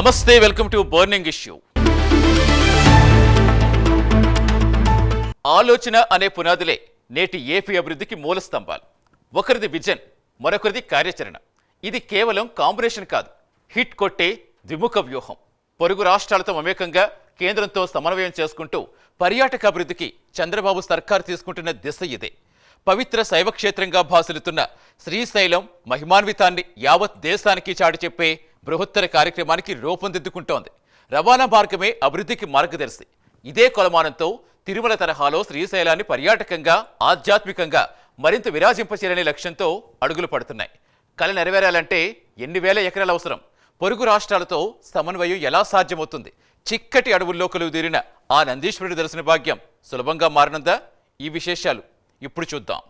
నమస్తే, welcome to burning issue. ఆలోచన అనే పునాదులే నేటి ఏపీ అభివృద్ధికి మూల స్తంభాలు. ఒకరిది విజన్, మరొకరిది కార్యాచరణ. ఇది కేవలం కాంబినేషన్ కాదు, హిట్ కొట్టే ద్విముఖ వ్యూహం. పొరుగు రాష్ట్రాలతో మమేకంగా కేంద్రంతో సమన్వయం చేసుకుంటూ పర్యాటక అభివృద్ధికి చంద్రబాబు సర్కారు తీసుకుంటున్న దిశ ఇదే. పవిత్ర శైవక్షేత్రంగా భాసిల్లుతున్న శ్రీశైలం మహిమాన్వితాన్ని యావత్ దేశానికి చాటి చెప్పే బృహత్తర కార్యక్రమానికి రూపొందిద్దుకుంటోంది. రవాణా మార్గమే అభివృద్ధికి మార్గదర్శి. ఇదే కొలమానంతో తిరుమల తరహాలో శ్రీశైలాన్ని పర్యాటకంగా, ఆధ్యాత్మికంగా మరింత విరాజింపచేయాలనే లక్ష్యంతో అడుగులు పడుతున్నాయి. కల నెరవేరాలంటే ఎన్ని వేల ఎకరాలు అవసరం? పొరుగు రాష్ట్రాలతో సమన్వయం ఎలా సాధ్యమవుతుంది? చిక్కటి అడవుల్లో కొలువుదీరిన ఆ నందీశ్వరుడి దర్శన భాగ్యం సులభంగా మారనుందా? ఈ విశేషాలు ఇప్పుడు చూద్దాం.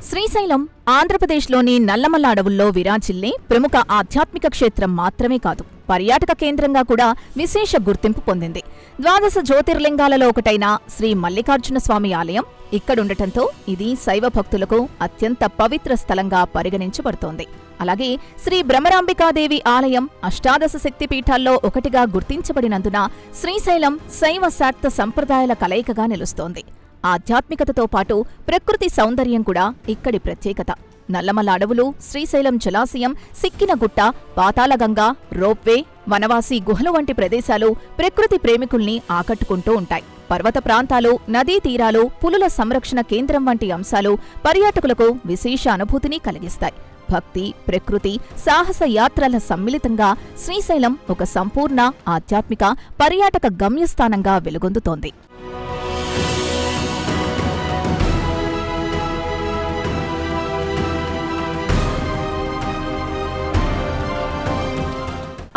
శ్రీశైలం ఆంధ్రప్రదేశ్లోని నల్లమల్ల అడవుల్లో విరాజిల్లే ప్రముఖ ఆధ్యాత్మిక క్షేత్రం మాత్రమే కాదు, పర్యాటక కేంద్రంగా కూడా విశేష గుర్తింపు పొందింది. 12 జ్యోతిర్లింగాలలో ఒకటైన శ్రీ మల్లికార్జున స్వామి ఆలయం ఇక్కడుండటంతో ఇది శైవ భక్తులకు అత్యంత పవిత్ర స్థలంగా పరిగణించబడుతోంది. అలాగే శ్రీ భ్రమరాంబికాదేవి ఆలయం అష్టాదశ శక్తిపీఠాల్లో ఒకటిగా గుర్తించబడినందున శ్రీశైలం శైవ శాక్త సంప్రదాయాల కలయికగా నిలుస్తోంది. ఆధ్యాత్మికతతో పాటు ప్రకృతి సౌందర్యం కూడా ఇక్కడి ప్రత్యేకత. నల్లమల్ల అడవులు, శ్రీశైలం జలాశయం, సిక్కినగుట్ట, పాతాళగంగ, రోప్వే, వనవాసి గుహలు వంటి ప్రదేశాలు ప్రకృతి ప్రేమికుల్ని ఆకట్టుకుంటూ ఉంటాయి. పర్వత ప్రాంతాలు, నదీ తీరాలు, పులుల సంరక్షణ కేంద్రం వంటి అంశాలు పర్యాటకులకు విశేష అనుభూతిని కలిగిస్తాయి. భక్తి, ప్రకృతి, సాహస యాత్రల సమ్మిళితంగా శ్రీశైలం ఒక సంపూర్ణ ఆధ్యాత్మిక పర్యాటక గమ్యస్థానంగా వెలుగొందుతోంది.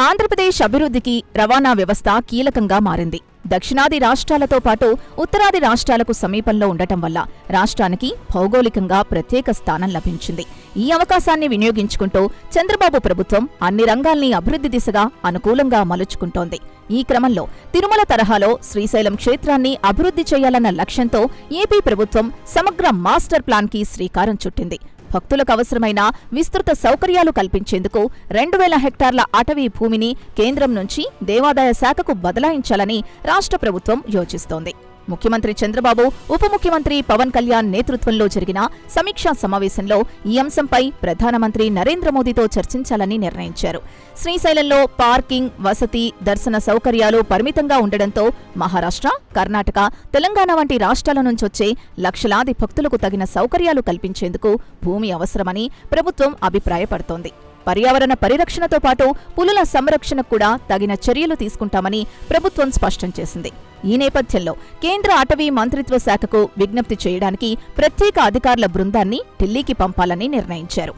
ఆంధ్రప్రదేశ్ అభివృద్ధికి రవాణా వ్యవస్థ కీలకంగా మారింది. దక్షిణాది రాష్ట్రాలతో పాటు ఉత్తరాది రాష్ట్రాలకు సమీపంలో ఉండటం వల్ల రాష్ట్రానికి భౌగోళికంగా ప్రత్యేక స్థానం లభించింది. ఈ అవకాశాన్ని వినియోగించుకుంటూ చంద్రబాబు ప్రభుత్వం అన్ని రంగాల్ని అభివృద్ధి దిశగా అనుకూలంగా మలుచుకుంటోంది. ఈ క్రమంలో తిరుమల తరహాలో శ్రీశైలం క్షేత్రాన్ని అభివృద్ధి చేయాలన్న లక్ష్యంతో ఏపీ ప్రభుత్వం సమగ్ర మాస్టర్ ప్లాన్కి శ్రీకారం చుట్టింది. భక్తులకు అవసరమైన విస్తృత సౌకర్యాలు కల్పించేందుకు 2000 హెక్టార్ల అటవీ భూమిని కేంద్రం నుంచి దేవాదాయ శాఖకు బదలాయించాలని రాష్ట్ర ప్రభుత్వం యోచిస్తోంది. ముఖ్యమంత్రి చంద్రబాబు, ఉప ముఖ్యమంత్రి పవన్ కళ్యాణ్ నేతృత్వంలో జరిగిన సమీక్షా సమావేశంలో ఈ అంశంపై ప్రధానమంత్రి నరేంద్ర మోదీతో చర్చించాలని నిర్ణయించారు. శ్రీశైలంలో పార్కింగ్, వసతి, దర్శన సౌకర్యాలు పరిమితంగా ఉండడంతో మహారాష్ట్ర, కర్ణాటక, తెలంగాణ వంటి రాష్ట్రాల నుంచొచ్చే లక్షలాది భక్తులకు తగిన సౌకర్యాలు కల్పించేందుకు భూమి అవసరమని ప్రభుత్వం అభిప్రాయపడుతోంది. పర్యావరణ పరిరక్షణతో పాటు పులుల సంరక్షణకు కూడా తగిన చర్యలు తీసుకుంటామని ప్రభుత్వం స్పష్టం చేసింది. ఈ నేపథ్యంలో కేంద్ర అటవీ మంత్రిత్వ శాఖకు విజ్ఞప్తి చేయడానికి ప్రత్యేక అధికారుల బృందాన్ని ఢిల్లీకి పంపాలని నిర్ణయించారు.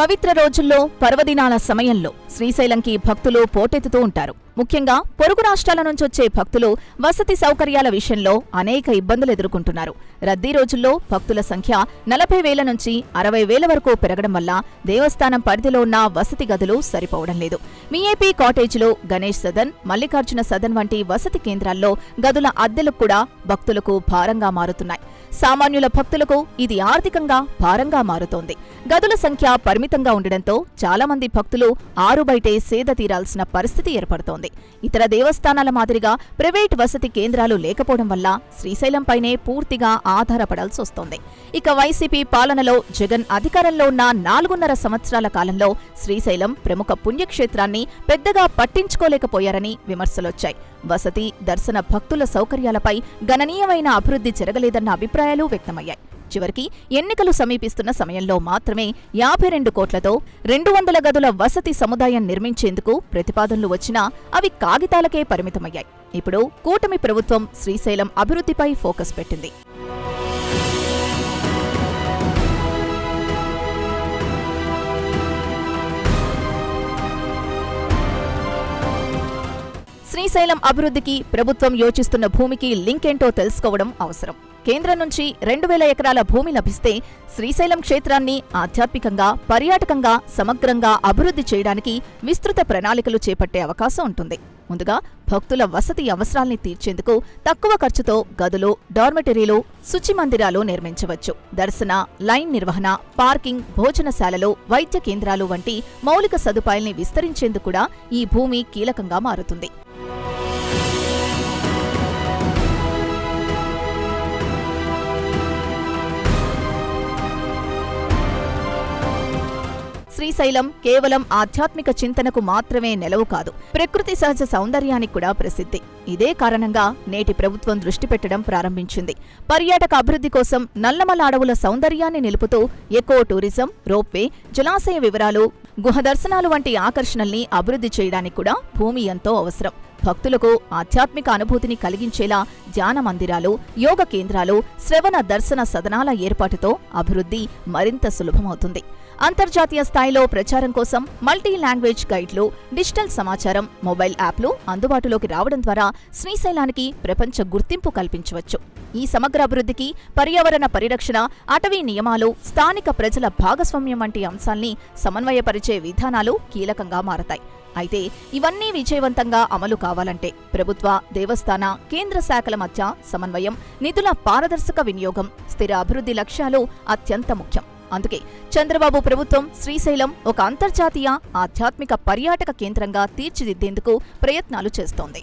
పవిత్ర రోజుల్లో, పర్వదినాల సమయంలో శ్రీశైలంకి భక్తులు పోటెత్తుతూ ఉంటారు. ముఖ్యంగా పొరుగు రాష్ట్రాల నుంచొచ్చే భక్తులు వసతి సౌకర్యాల విషయంలో అనేక ఇబ్బందులు ఎదుర్కొంటున్నారు. రద్దీ రోజుల్లో భక్తుల సంఖ్య 40,000 నుంచి 60,000 వరకు పెరగడం వల్ల దేవస్థానం పరిధిలో ఉన్న వసతి గదులు సరిపోవడం లేదు. విఐపీ కాటేజీలు, గణేష్ సదన్, మల్లికార్జున సదన్ వంటి వసతి కేంద్రాల్లో గదుల అద్దెలు కూడా భక్తులకు భారంగా మారుతున్నాయి. సామాన్యుల భక్తులకు ఇది ఆర్థికంగా భారంగా మారుతోంది. గదుల సంఖ్య పరిమితంగా ఉండడంతో చాలా మంది భక్తులు ఆరు బయటే సేద తీరాల్సిన పరిస్థితి ఏర్పడుతోంది. ఇతర దేవస్థానాల మాదిరిగా ప్రైవేట్ వసతి కేంద్రాలు లేకపోవడం వల్ల శ్రీశైలంపైనే పూర్తిగా ఆధారపడాల్సొస్తోంది. ఇక వైసీపీ పాలనలో జగన్ అధికారంలో ఉన్న 4.5 సంవత్సరాల కాలంలో శ్రీశైలం ప్రముఖ పుణ్యక్షేత్రాన్ని పెద్దగా పట్టించుకోలేకపోయారని విమర్శలొచ్చాయి. వసతి, దర్శన, భక్తుల సౌకర్యాలపై గణనీయమైన అభివృద్ధి జరగలేదన్న అభిప్రాయాలు వ్యక్తమయ్యాయి. చివరికి ఎన్నికలు సమీపిస్తున్న సమయంలో మాత్రమే 52 కోట్లతో 200 గదుల వసతి సముదాయం నిర్మించేందుకు ప్రతిపాదనలు వచ్చినా అవి కాగితాలకే పరిమితమయ్యాయి. ఇప్పుడు కూటమి ప్రభుత్వం శ్రీశైలం అభివృద్ధిపై ఫోకస్ పెట్టింది. శ్రీశైలం అభివృద్ధికి ప్రభుత్వం యోచిస్తున్న భూమికి లింక్ ఏంటో తెలుసుకోవడం అవసరం. కేంద్రం నుంచి 2000 ఎకరాల భూమి లభిస్తే శ్రీశైలం క్షేత్రాన్ని ఆధ్యాత్మికంగా, పర్యాటకంగా సమగ్రంగా అభివృద్ధి చేయడానికి విస్తృత ప్రణాళికలు చేపట్టే అవకాశం ఉంటుంది. ముందుగా భక్తుల వసతి అవసరాల్ని తీర్చేందుకు తక్కువ ఖర్చుతో గదులు, డార్మెటరీలు, శుచి మందిరాలు నిర్మించవచ్చు. దర్శన, లైన్ నిర్వహణ, పార్కింగ్, భోజనశాలలు, వైద్య కేంద్రాలు వంటి మౌలిక సదుపాయాల్ని విస్తరించేందుకు కూడా ఈ భూమి కీలకంగా మారుతుంది. శ్రీశైలం కేవలం ఆధ్యాత్మిక చింతనకు మాత్రమే నెలవు కాదు, ప్రకృతి సహజ సౌందర్యానికి కూడా ప్రసిద్ధి. ఇదే కారణంగా నేటి ప్రభుత్వం దృష్టి పెట్టడం ప్రారంభించింది. పర్యాటక అభివృద్ధి కోసం నల్లమల అడవుల సౌందర్యాన్ని నిలుపుతూ ఎకో టూరిజం, రోప్వే, జలాశయ వివరాలు, గుహ దర్శనాలు వంటి ఆకర్షణల్ని అభివృద్ధి చేయడానికి కూడా భూమి ఎంతో అవసరం. భక్తులకు ఆధ్యాత్మిక అనుభూతిని కలిగించేలా ధ్యాన మందిరాలు, యోగ కేంద్రాలు, శ్రవణ దర్శన సదనాల ఏర్పాటుతో అభివృద్ధి మరింత సులభమవుతుంది. అంతర్జాతీయ స్థాయిలో ప్రచారం కోసం మల్టీ లాంగ్వేజ్ గైడ్లు, డిజిటల్ సమాచారం, మొబైల్ యాప్లు అందుబాటులోకి రావడం ద్వారా శ్రీశైలానికి ప్రపంచ గుర్తింపు కల్పించవచ్చు. ఈ సమగ్ర అభివృద్ధికి పర్యావరణ పరిరక్షణ, అటవీ నియమాలు, స్థానిక ప్రజల భాగస్వామ్యం వంటి అంశాల్ని సమన్వయపరిచే విధానాలు కీలకంగా మారతాయి. అయితే ఇవన్నీ విజయవంతంగా అమలు కావాలంటే ప్రభుత్వ, దేవస్థాన, కేంద్ర శాఖల మధ్య సమన్వయం, నిధుల పారదర్శక వినియోగం, స్థిర అభివృద్ధి లక్ష్యాలు అత్యంత ముఖ్యం. అందుకే చంద్రబాబు ప్రభుత్వం శ్రీశైలం ఒక అంతర్జాతీయ ఆధ్యాత్మిక పర్యాటక కేంద్రంగా తీర్చిదిద్దేందుకు ప్రయత్నాలు చేస్తోంది.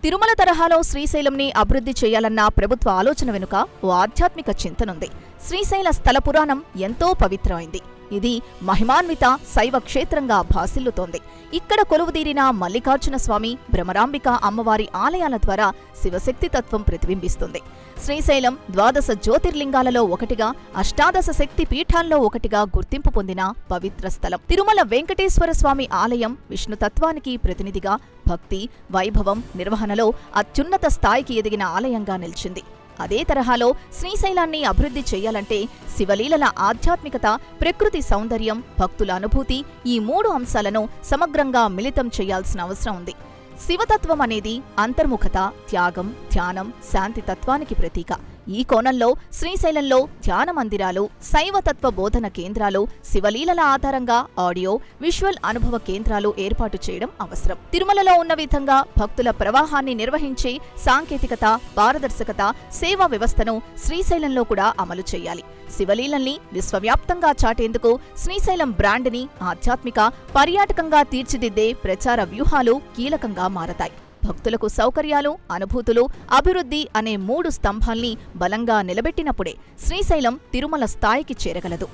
తిరుమల తరహాలో శ్రీశైలంని అభివృద్ధి చేయాలన్న ప్రభుత్వ ఆలోచన వెనుక ఓ ఆధ్యాత్మిక చింతనుంది. శ్రీశైల స్థల పురాణం ఎంతో పవిత్రమైంది. ఇది మహిమాన్విత శైవ క్షేత్రంగా భాసిల్లుతోంది. ఇక్కడ కొలువుదీరిన మల్లికార్జున స్వామి, భ్రమరాంబిక అమ్మవారి ఆలయాల ద్వారా శివశక్తి తత్వం ప్రతిబింబిస్తుంది. శ్రీశైలం ద్వాదశ జ్యోతిర్లింగాలలో ఒకటిగా, అష్టాదశ శక్తి పీఠాల్లో ఒకటిగా గుర్తింపు పొందిన పవిత్ర స్థలం. తిరుమల వెంకటేశ్వర స్వామి ఆలయం విష్ణుతత్వానికి ప్రతినిధిగా, భక్తి, వైభవం, నిర్వహణలో అత్యున్నత స్థాయికి ఎదిగిన ఆలయంగా నిలిచింది. అదే తరహాలో శ్రీశైలాన్ని అభివృద్ధి చేయాలంటే శివలీలల ఆధ్యాత్మికత, ప్రకృతి సౌందర్యం, భక్తుల అనుభూతి, ఈ 3 అంశాలను సమగ్రంగా మిళితం చేయాల్సిన అవసరం ఉంది. శివతత్వం అనేది అంతర్ముఖత, త్యాగం, ధ్యానం, శాంతి తత్వానికి ప్రతీక. ఈ కోణంలో శ్రీశైలంలో ధ్యాన మందిరాలు, శైవతత్వ బోధన కేంద్రాలు, శివలీలల ఆధారంగా ఆడియో, విజువల్ అనుభవ కేంద్రాలు ఏర్పాటు చేయడం అవసరం. తిరుమలలో ఉన్న విధంగా భక్తుల ప్రవాహాన్ని నిర్వహించే సాంకేతికత, పారదర్శకత, సేవా వ్యవస్థను శ్రీశైలంలో కూడా అమలు చేయాలి. శివలీలల్ని విశ్వవ్యాప్తంగా చాటేందుకు శ్రీశైలం బ్రాండ్ని ఆధ్యాత్మిక, పర్యాటకంగా తీర్చిదిద్దే ప్రచార వ్యూహాలు కీలకంగా మారతాయి. భక్తులకు సౌకర్యాలు, అనుభూతులు, అభివృద్ధి అనే 3 స్తంభాల్ని బలంగా నిలబెట్టినప్పుడే శ్రీశైలం తిరుమల స్థాయికి చేరగలదు.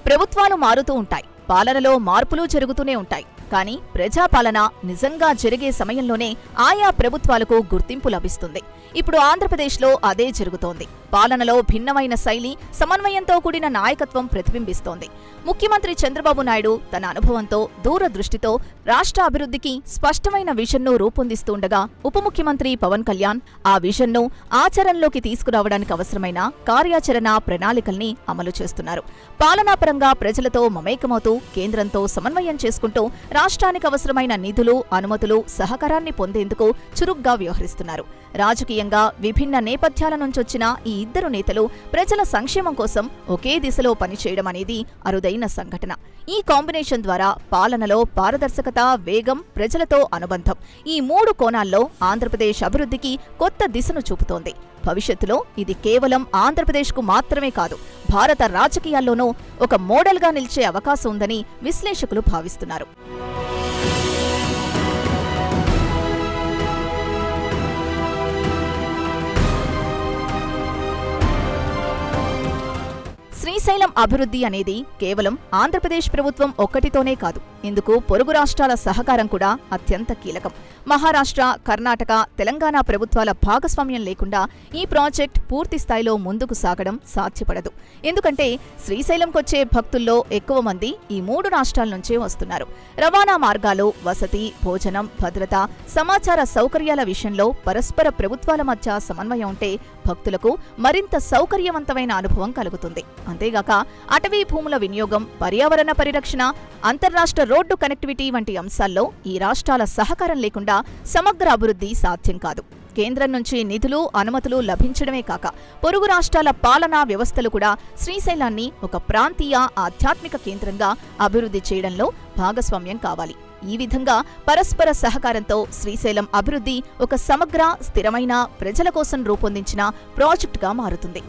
ప్రభుత్వాలు మారుతూ ఉంటాయి, పాలనలో మార్పులు జరుగుతూనే ఉంటాయి. కానీ ప్రజాపాలన నిజంగా జరిగే సమయంలోనే ఆయా ప్రభుత్వాలకు గుర్తింపు లభిస్తుంది. ఇప్పుడు ఆంధ్రప్రదేశ్లో అదే జరుగుతోంది. పాలనలో భిన్నమైన శైలి, సమన్వయంతో కూడిన నాయకత్వం ప్రతిబింబిస్తోంది. ముఖ్యమంత్రి చంద్రబాబు నాయుడు తన అనుభవంతో, దూరదృష్టితో రాష్ట్ర అభివృద్ధికి స్పష్టమైన విజన్ను రూపొందిస్తుండగా, ఉప ముఖ్యమంత్రి పవన్ కళ్యాణ్ ఆ విజన్ను ఆచరణలోకి తీసుకురావడానికి అవసరమైన కార్యాచరణ ప్రణాళికల్ని అమలు చేస్తున్నారు. పాలనాపరంగా ప్రజలతో మమేకమవుతూ, కేంద్రంతో సమన్వయం చేసుకుంటూ రాష్ట్రానికి అవసరమైన నిధులు, అనుమతులు, సహకారాన్ని పొందేందుకు చురుగ్గా వ్యవహరిస్తున్నారు. రాజకీయంగా విభిన్న నేపథ్యాల నుంచొచ్చిన ఈ ఇద్దరు నేతలు ప్రజల సంక్షేమం కోసం ఒకే దిశలో పనిచేయడం అనేది అరుదైన సంఘటన. ఈ కాంబినేషన్ ద్వారా పాలనలో పారదర్శకత, వేగం, ప్రజలతో అనుబంధం, ఈ 3 కోణాల్లో ఆంధ్రప్రదేశ్ అభివృద్ధికి కొత్త దిశను చూపుతోంది. భవిష్యత్తులో ఇది కేవలం ఆంధ్రప్రదేశ్కు మాత్రమే కాదు, భారత రాజకీయాల్లోనూ ఒక మోడల్గా నిలిచే అవకాశం ఉందని విశ్లేషకులు భావిస్తున్నారు. శ్రీశైలం అభివృద్ధి అనేది కేవలం ఆంధ్రప్రదేశ్ ప్రభుత్వం ఒక్కటితోనే కాదు, ఇందుకు పొరుగు రాష్ట్రాల సహకారం కూడా అత్యంత కీలకం. మహారాష్ట్ర, కర్ణాటక, తెలంగాణ ప్రభుత్వాల భాగస్వామ్యం లేకుండా ఈ ప్రాజెక్ట్ పూర్తి స్థాయిలో ముందుకు సాగడం సాధ్యపడదు. ఎందుకంటే శ్రీశైలంకొచ్చే భక్తుల్లో ఎక్కువ మంది ఈ 3 రాష్ట్రాల నుంచే వస్తున్నారు. రవాణా మార్గాలు, వసతి, భోజనం, భద్రత, సమాచార సౌకర్యాల విషయంలో పరస్పర ప్రభుత్వాల మధ్య సమన్వయం ఉంటే భక్తులకు మరింత సౌకర్యవంతమైన అనుభవం కలుగుతుంది. అంతేగాక అటవీ భూముల వినియోగం, పర్యావరణ పరిరక్షణ, అంతర్రాష్ట్ర రోడ్డు కనెక్టివిటీ వంటి అంశాల్లో ఈ రాష్ట్రాల సహకారం లేకుండా సమగ్ర అభివృద్ధి సాధ్యం కాదు. కేంద్రం నుంచి నిధులు, అనుమతులు లభించడమే కాక పొరుగు రాష్ట్రాల పాలనా వ్యవస్థలు కూడా శ్రీశైలాన్ని ఒక ప్రాంతీయ ఆధ్యాత్మిక కేంద్రంగా అభివృద్ధి చేయడంలో భాగస్వామ్యం కావాలి. ఈ విధంగా పరస్పర సహకారంతో శ్రీశైలం అభివృద్ధి ఒక సమగ్ర, స్థిరమైన, ప్రజల కోసం రూపొందించిన ప్రాజెక్టుగా మారుతుంది.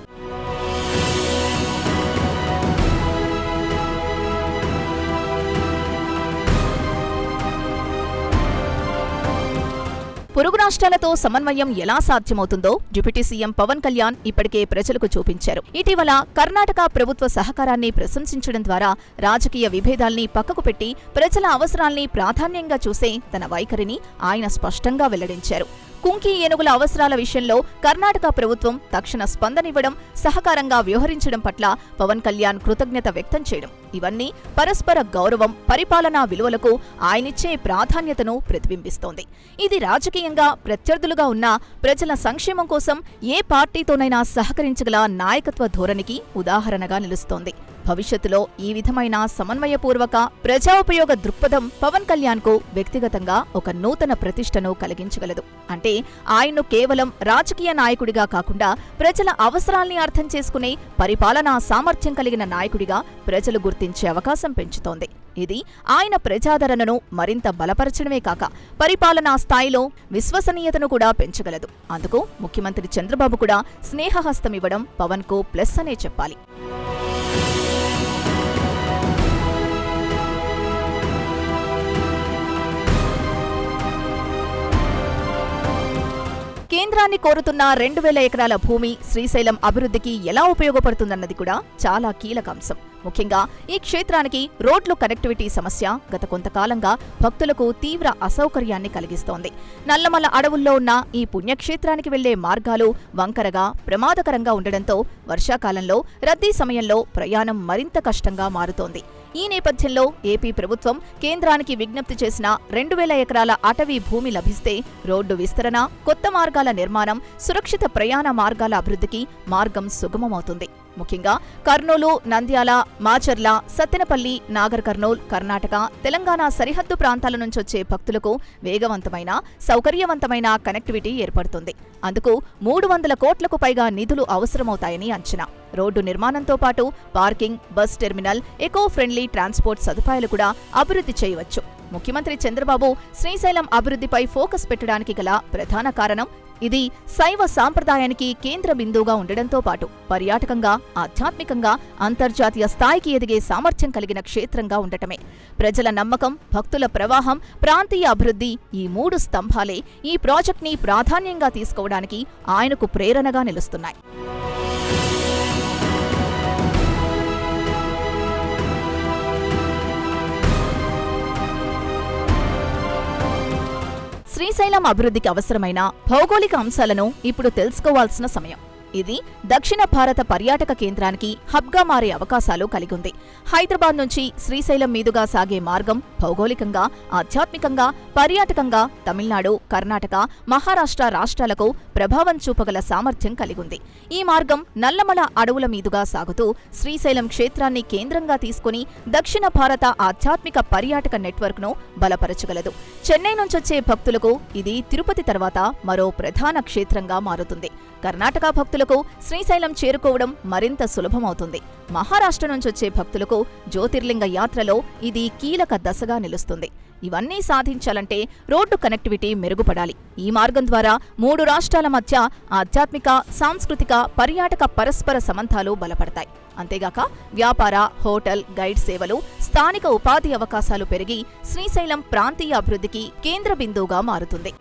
పొరుగు రాష్ట్రాలతో సమన్వయం ఎలా సాధ్యమవుతుందో డిప్యూటీ సీఎం పవన్ కళ్యాణ్ ఇప్పటికే ప్రజలకు చూపించారు. ఇటీవల కర్ణాటక ప్రభుత్వ సహకారాన్ని ప్రశంసించడం ద్వారా రాజకీయ విభేదాల్ని పక్కకు పెట్టి ప్రజల అవసరాల్ని ప్రాధాన్యంగా చూసే తన వైఖరిని ఆయన స్పష్టంగా వెల్లడించారు. కుంకి ఏనుగుల అవసరాల విషయంలో కర్ణాటక ప్రభుత్వం తక్షణ స్పందనివ్వడం, సహకారంగా వ్యవహరించడం పట్ల పవన్ కళ్యాణ్ కృతజ్ఞత వ్యక్తం చేయడం, ఇవన్నీ పరస్పర గౌరవం, పరిపాలనా విలువలకు ఆయనిచ్చే ప్రాధాన్యతను ప్రతిబింబిస్తోంది. ఇది రాజకీయంగా ప్రత్యర్థులుగా ఉన్న ప్రజల సంక్షేమం కోసం ఏ పార్టీతోనైనా సహకరించగల నాయకత్వ ధోరణికి ఉదాహరణగా నిలుస్తోంది. భవిష్యత్తులో ఈ విధమైన సమన్వయపూర్వక, ప్రజాపయోగ దృక్పథం పవన్ కళ్యాణ్కు వ్యక్తిగతంగా ఒక నూతన ప్రతిష్టను కలిగించగలదు. అంటే ఆయన్ను కేవలం రాజకీయ నాయకుడిగా కాకుండా ప్రజల అవసరాల్ని అర్థం చేసుకునే పరిపాలనా సామర్థ్యం కలిగిన నాయకుడిగా ప్రజలు గుర్తించే అవకాశం పెంచుతోంది. ఇది ఆయన ప్రజాదరణను మరింత బలపరచడమే కాక పరిపాలనా స్థాయిలో విశ్వసనీయతను కూడా పెంచగలదు. అందుకు ముఖ్యమంత్రి చంద్రబాబు కూడా స్నేహహస్తమివ్వడం పవన్కు ప్లస్ అనే చెప్పాలి. కేంద్రాన్ని కోరుతున్న 2000 ఎకరాల భూమి శ్రీశైలం అభివృద్ధికి ఎలా ఉపయోగపడుతుందన్నది కూడా చాలా కీలక అంశం. ముఖ్యంగా ఈ క్షేత్రానికి రోడ్లు కనెక్టివిటీ సమస్య గత కొంతకాలంగా భక్తులకు తీవ్ర అసౌకర్యాన్ని కలిగిస్తోంది. నల్లమల అడవుల్లో ఉన్న ఈ పుణ్యక్షేత్రానికి వెళ్లే మార్గాలు వంకరగా, ప్రమాదకరంగా ఉండడంతో వర్షాకాలంలో రద్దీ సమయంలో ప్రయాణం మరింత కష్టంగా మారుతోంది. ఈ నేపథ్యంలో ఏపీ ప్రభుత్వం కేంద్రానికి విజ్ఞప్తి చేసిన 2000 ఎకరాల అటవీ భూమి లభిస్తే రోడ్డు విస్తరణ, కొత్త మార్గాల నిర్మాణం, సురక్షిత ప్రయాణ మార్గాల అభివృద్ధికి మార్గం సుగమమవుతుంది. ముఖ్యంగా కర్నూలు, నంద్యాల, మాచర్ల, సత్తెనపల్లి, నాగర్ కర్నూల్, కర్ణాటక, తెలంగాణ సరిహద్దు ప్రాంతాల నుంచొచ్చే భక్తులకు వేగవంతమైన, సౌకర్యవంతమైన కనెక్టివిటీ ఏర్పడుతుంది. అందుకు 300 కోట్లకు పైగా నిధులు అవసరమవుతాయని అంచనా. రోడ్డు నిర్మాణంతో పాటు parking, bus terminal, eco friendly transport సదుపాయాలు కూడా అభివృద్ధి చేయవచ్చు. ముఖ్యమంత్రి చంద్రబాబు శ్రీశైలం అభివృద్ధిపై ఫోకస్ పెట్టడానికి గల ప్రధాన కారణం ఇది శైవ సాంప్రదాయానికి కేంద్ర బిందువుగా ఉండడంతో పాటు పర్యాటకంగా, ఆధ్యాత్మికంగా అంతర్జాతీయ స్థాయికి ఎదిగే సామర్థ్యం కలిగిన క్షేత్రంగా ఉండటమే. ప్రజల నమ్మకం, భక్తుల ప్రవాహం, ప్రాంతీయ అభివృద్ధి ఈ 3 స్తంభాలే ఈ ప్రాజెక్ట్ని ప్రాధాన్యంగా తీసుకోవడానికి ఆయనకు ప్రేరణగా నిలుస్తున్నాయి. శ్రీశైలం అభివృద్ధికి అవసరమైన భౌగోళిక అంశాలను ఇప్పుడు తెలుసుకోవాల్సిన సమయం. ఇది దక్షిణ భారత పర్యాటక కేంద్రానికి హబ్గా మారే అవకాశాలు కలిగుంది. హైదరాబాద్ నుంచి శ్రీశైలం మీదుగా సాగే మార్గం భౌగోళికంగా, ఆధ్యాత్మికంగా, పర్యాటకంగా తమిళనాడు, కర్ణాటక, మహారాష్ట్ర రాష్ట్రాలకు ప్రభావం చూపగల సామర్థ్యం కలిగుంది. ఈ మార్గం నల్లమల అడవుల మీదుగా సాగుతూ శ్రీశైలం క్షేత్రాన్ని కేంద్రంగా తీసుకుని దక్షిణ భారత ఆధ్యాత్మిక పర్యాటక నెట్వర్క్ను బలపరచగలదు. చెన్నై నుంచొచ్చే భక్తులకు ఇది తిరుపతి తర్వాత మరో ప్రధాన క్షేత్రంగా మారుతుంది. కర్ణాటక భక్తులకు శ్రీశైలం చేరుకోవడం మరింత సులభమవుతుంది. మహారాష్ట్ర నుంచొచ్చే భక్తులకు జ్యోతిర్లింగ యాత్రలో ఇది కీలక దశగా నిలుస్తుంది. ఇవన్నీ సాధించాలంటే రోడ్డు కనెక్టివిటీ మెరుగుపడాలి. ఈ మార్గం ద్వారా 3 రాష్ట్రాల మధ్య ఆధ్యాత్మిక, సాంస్కృతిక, పర్యాటక పరస్పర సంబంధాలు బలపడతాయి. అంతేగాక వ్యాపార, హోటల్, గైడ్ సేవలు, స్థానిక ఉపాధి అవకాశాలు పెరిగి శ్రీశైలం ప్రాంతీయ అభివృద్ధికి కేంద్ర బిందువుగా మారుతుంది.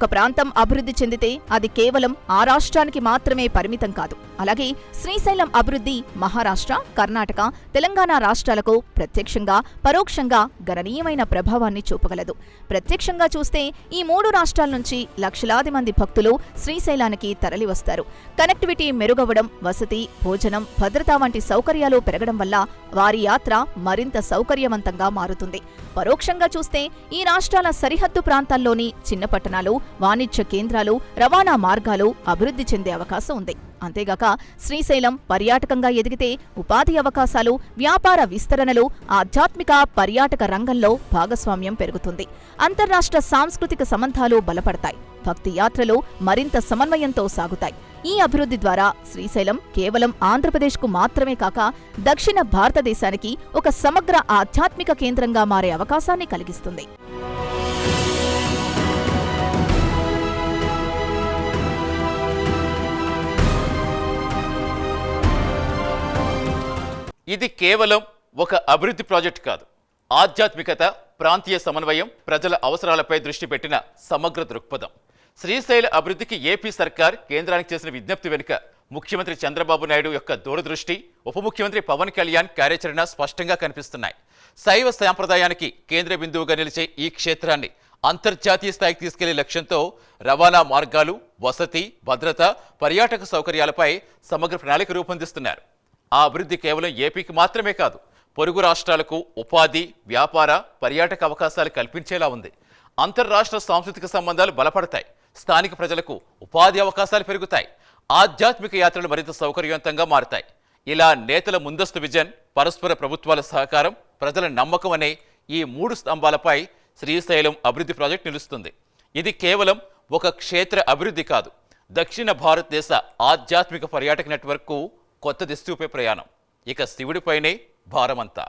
ఒక ప్రాంతం అభివృద్ధి చెందితే అది కేవలం ఆ రాష్ట్రానికి మాత్రమే పరిమితం కాదు. అలాగే శ్రీశైలం అభివృద్ధి మహారాష్ట్ర, కర్ణాటక, తెలంగాణ రాష్ట్రాలకు ప్రత్యక్షంగా, పరోక్షంగా గణనీయమైన ప్రభావాన్ని చూపగలదు. ప్రత్యక్షంగా చూస్తే ఈ 3 రాష్ట్రాల నుంచి లక్షలాది మంది భక్తులు శ్రీశైలానికి తరలివస్తారు. కనెక్టివిటీ మెరుగవడం, వసతి, భోజనం, భద్రత వంటి సౌకర్యాలు పెరగడం వల్ల వారి యాత్ర మరింత సౌకర్యవంతంగా మారుతుంది. పరోక్షంగా చూస్తే ఈ రాష్ట్రాల సరిహద్దు ప్రాంతాల్లోని చిన్న పట్టణాలు, వాణిజ్య కేంద్రాలు, రవాణా మార్గాలు అభివృద్ధి చెందే అవకాశం ఉంది. అంతేగాక శ్రీశైలం పర్యాటకంగా ఎదిగితే ఉపాధి అవకాశాలు, వ్యాపార విస్తరణలు, ఆధ్యాత్మిక పర్యాటక రంగంలో భాగస్వామ్యం పెరుగుతుంది. అంతర్రాష్ట్ర సాంస్కృతిక సంబంధాలు బలపడతాయి. భక్తి యాత్రలు మరింత సమన్వయంతో సాగుతాయి. ఈ అభివృద్ధి ద్వారా శ్రీశైలం కేవలం ఆంధ్రప్రదేశ్కు మాత్రమే కాక దక్షిణ భారతదేశానికి ఒక సమగ్ర ఆధ్యాత్మిక కేంద్రంగా మారే అవకాశాన్ని కలిగిస్తుంది. ఇది కేవలం ఒక అభివృద్ధి ప్రాజెక్టు కాదు. ఆధ్యాత్మికత, ప్రాంతీయ సమన్వయం, ప్రజల అవసరాలపై దృష్టి పెట్టిన సమగ్ర దృక్పథం. శ్రీశైల అభివృద్ధికి ఏపీ సర్కార్ కేంద్రానికి చేసిన విజ్ఞప్తి వెనుక ముఖ్యమంత్రి చంద్రబాబు నాయుడు యొక్క దూరదృష్టి, ఉప ముఖ్యమంత్రి పవన్ కళ్యాణ్ కార్యాచరణ స్పష్టంగా కనిపిస్తున్నాయి. శైవ సాంప్రదాయానికి కేంద్ర బిందువుగా నిలిచే ఈ క్షేత్రాన్ని అంతర్జాతీయ స్థాయికి తీసుకెళ్లే లక్ష్యంతో రవాణా మార్గాలు, వసతి, భద్రత, పర్యాటక సౌకర్యాలపై సమగ్ర ప్రణాళిక రూపొందిస్తున్నారు. ఆ అభివృద్ధి కేవలం ఏపీకి మాత్రమే కాదు, పొరుగు రాష్ట్రాలకు ఉపాధి, వ్యాపార, పర్యాటక అవకాశాలు కల్పించేలా ఉంది. అంతర్రాష్ట్ర సాంస్కృతిక సంబంధాలు బలపడతాయి. స్థానిక ప్రజలకు ఉపాధి అవకాశాలు పెరుగుతాయి. ఆధ్యాత్మిక యాత్రలు మరింత సౌకర్యవంతంగా మారుతాయి. ఇలా నేతల ముందస్తు విజన్, పరస్పర ప్రభుత్వాల సహకారం, ప్రజల నమ్మకం అనే ఈ 3 స్తంభాలపై శ్రీశైలం అభివృద్ధి ప్రాజెక్టు నిలుస్తుంది. ఇది కేవలం ఒక క్షేత్ర అభివృద్ధి కాదు, దక్షిణ భారతదేశ ఆధ్యాత్మిక పర్యాటక నెట్వర్క్కు కొత్త దిశ చూపే ప్రయాణం. ఇక శివుడిపైనే భారమంతా.